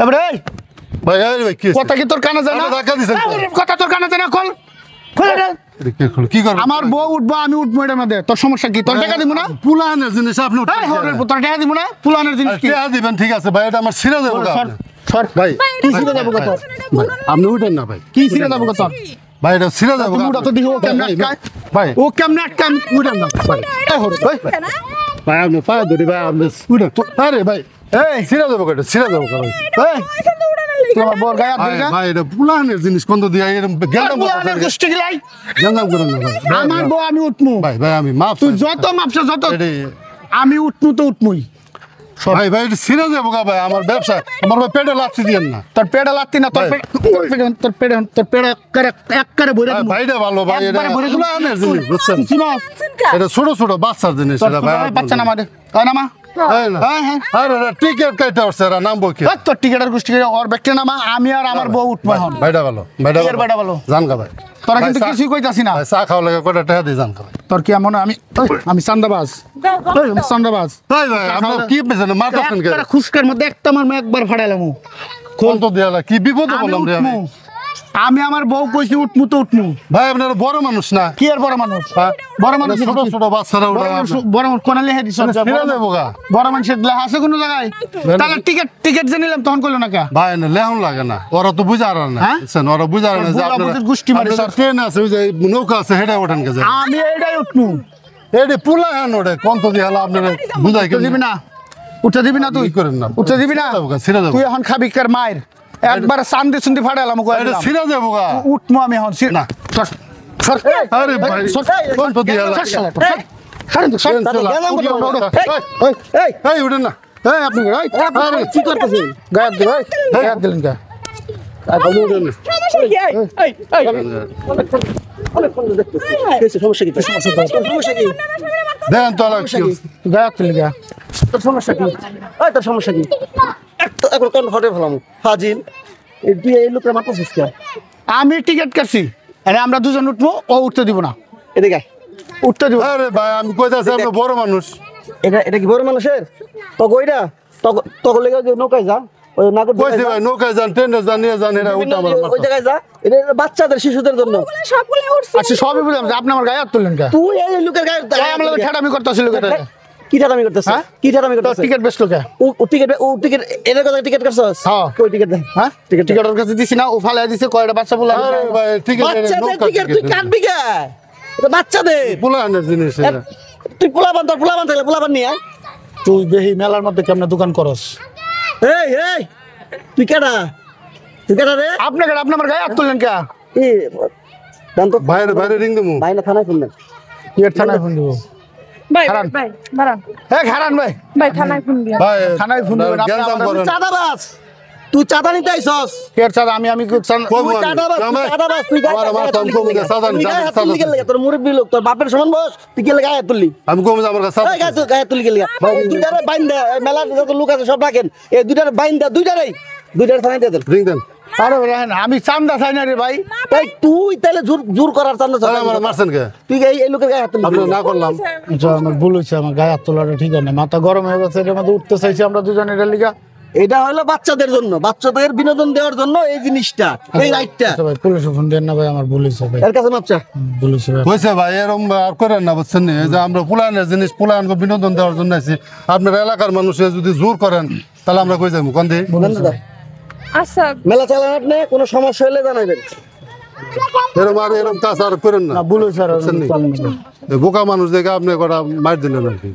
এবারে ভাই আরে ভাই কি কথা কি তোর কানে যায় না ধাক্কা দিছেন কথা তোর কানে যায় না খোল খোল কি করব আমার বউ উঠবো আমি উঠবো এটা মধ্যে তোর সমস্যা কি তোর টাকা দিব না পুলানের জিনিস আপনি তোর টাকা দিব না পুলানের জিনিস কি টাকা দিবেন ঠিক আছে ভাই এটা আমার ছিড়ে দেবো সর ভাই কি ছিড়ে দেবো কত আপনি উঠেন না ভাই কি ছিড়ে দেবো কত ভাই এটা ছিড়ে দেবো মুড়া তো দিও কেমনে ভাই ও কেমনে কাম উঠেন না ভাই ভাই আপনি পা ধরি ভাই আপনি উঠেন আরে ভাই এই ছিড়ে দেবো কত ছিড়ে দেবো ভাই তোমার বড় গায়ে হাত দিল ভাই এটা পুলানের জিনিস কোন দিয়া এরকম গেলাম গোষ্ঠী গিলাই গেলাম করেন না ভাই আমার বউ আমি উঠমু ভাই ভাই আমি মাফ তুই যত মাপছ যত আমি উঠমু তো উঠমুই ভাই ভাই এটা ছিড়ে দেবো ভাই আমার ব্যবসা আমার ভাই পেটে লাচ্ছি দিয়েন না তোর পেটে লাগতি না তোর পেটে এক করে ভরে দিমু ভাইটা ভালো ভাই এটা একবারে ভরে দিমু। পুলানের জিনিস বুঝছেন চিনস এটা ছোট ছোট বাচ্চার জিনিস এটা ভাই বাচ্চা না আমাদের কয় না মা হ্যাঁ হ্যাঁ আরে টিকেট কাইটা উঠছে এরা নামবো কি তোর টিকেটের গোষ্ঠী ওর ব্যক্তি নামা আমি আর আমার বউ উঠবো এখন ভাইটা ভালো এর বেটা ভালো। জান গা ভাই তোরা কিন্তু কিছুই কইতাছি না ভাই চা খাওয়া লাগে কটা টাকা দিয়ে জান গা ভাই তোর কি এমন আমি চান্দাবাজ চান্দাবাজ ভাই ভাই আপনি কি পেছেন মারতেছেন কে খুশকার মধ্যে একটা আমার একবার ফাড়াইলাম কোন তো দেয়ালা কি বিপদে বললাম রে আমি আমি আমার বউ কইছি উঠমু তো উঠমু ভাই আপনারা বড় মানুষ না কি আর বড় মানুষ হ্যাঁ? বড় মানুষ ছোট ছোট বাচ্চারা ওটা বড় মানুষ কোন লেহে দিছ ফিরে দেবো গা বড় মানুষের লেহা আছে কোনো জায়গায় তাহলে টিকেট যে নিলাম তখন কইলো না কে ভাই না লেহন লাগে না ওরা তো বুঝার না হ্যাঁ? বুঝছেন ওরা বুঝার না যে বুড়া আপনারা বুঝির গোষ্ঠী মারি আপনাদের সর। ট্রেন আছে ওই যে নৌকা আছে হেডে ওঠেন কে যায় আমি এইটাই উঠমু এডি পুলা হান ওরে কোন তো দিয়ালা আপনারা বুঝাই উঠতে দিবি না উঠতে দিবি না তুই কি করেন না উঠতে দিবি না ছিড়ে দেবো তুই এখন খাবি কার মায়ের একবার চান্দি চুন্দি ফাটাইলাম এটা ছিড়ে দেবো গা উঠমু আমি এখন না। আরে ভাই কোন তো দিয়ালা এই উঠেন না আপনি আরে কি করতেছেন গায়ে দিল গায়ে দিলেন কে আপনি উঠেন না। দেন তো আলাদা কি হচ্ছে? গায়ে দিলেন কে তোর সমস্যা কি তোর সমস্যা কি একবার কোন হটে ফেলাম ফাজিল তুই এই লোকের মারতেছিস কে আমি টিকিট কাটছি আরে আমরা দুজন উঠবো ও উঠতে দিব না এদিকে উঠতে দিব আরে ভাই আমি কইতাছি আপনি বড় মানুষ এটা কি বড় মানুষের তক ওইটা তক লেগে যে নৌকায় যা ওই নাগর কইছি ভাই নৌকায় যান ট্রেনে যান নিয়ে যান এরা উঠে আমার ওই জায়গায় যা এটা বাচ্চাদের শিশুদের জন্য আচ্ছা সবই বুঝলাম যে আপনি আমার গায়ে হাত তুললেন কে তুই এই লোকের গায়ে আমরা ঠেটামি করতেছিল কি ঠাটামি করতেছ হ্যাঁ? কি ঠাটামি করতেছ টিকিট বেচলো কে ও টিকিট এর কথা টিকিট করছস হ্যাঁ। কই টিকিট দে হ্যাঁ টিকিট ওর কাছে দিছি না ও ফালাই দিছে কয়টা বাচ্চা বলে আরে ভাই ঠিক আছে বাচ্চাদের টিকিট তুই কাটবি কে এটা বাচ্চাদের পুলানের জিনিস এটা তুই পোলাবান থাকলে পোলাবান নিয়ে আয়। তুই দেহি মেলার মধ্যে কেমনে দোকান করস এই তুই কেডা রে আপনাকে আপনি আমার গায়ে হাত তুললেন কে এ দান তো বাইরে বাইরে রিং দেবো বাইনা থানায় ফোন দেন এর থানায় ফোন দিব ভাই খারান। ভাই দাঁড়ান হ্যাঁ খারান ভাই ভাই থানায় ফোন দিয়া ভাই থানায় ফোন দিবেন, আপনি গ্যাঞ্জাম আমার- করেন চাঁদাবাজ তুই চাঁদা নিতে আইছস এর চাঁদা আমি কই তুই বল? চাঁদাবাজ জামাই, তুই আমার তো আমি কমে গেছে, সাদা নি, গায়ে হাত সাদা তুললি গেলে তোর মুরব্বি লোক তোর বাপের সমান বস তুই গেলে গায়ে হাত তুললি আমি কমে আমার কাছে এই গায়ে তুললি গেলে দুইটারে বাইন্দা মেলা যত লোক আছে সব রাখেন এই দুইটারে বাইন্দা দুইটারে থানায় দিয়ে দেন রিং দেন আরে রাহেন আমি চান্দা চাই না রে ভাই এই তুই তাহলে জোর করার চান্দা আরে আমার মারছেন কে তুই এই লোকের গায়ে হাত তুললি আপনি না করলাম আচ্ছা আমার ভুল হয়েছে আমার গায়ে হাত তোলাটা ঠিক না মাথা গরম হয়ে গেছে এর মধ্যে উঠতে চাইছি আমরা দুজনে এটা লিগা এটা হলো বাচ্চাদের জন্য বাচ্চাদের বিনোদন দেওয়ার জন্য এই জিনিসটা এই রাইটটা আচ্ছা ভাই পুলিশে ফোন দেন না ভাই আমার ভুল হয়েছে ভাই এর কাছে মাপচা ভুল হয়েছে ভাই হয়েছে ভাই এরকম আর করেন না বুঝছেন নি? এই যে আমরা পুলানের জিনিস পুলানকে বিনোদন দেওয়ার জন্য আছি আপনার এলাকার মানুষে যদি জোর করেন তাহলে আমরা কই যাবো কোন দিকে বলেন দাদা আচ্ছা মেলা চালান আপনি কোনো সমস্যা হলে জানাবেন এরকম আর এরকম কাজ আর করেন না না ভুল হয়েছে আর বুঝছেন নি? এই বোকা মানুষ দেখে আপনি কটা মার দিলেন আর কি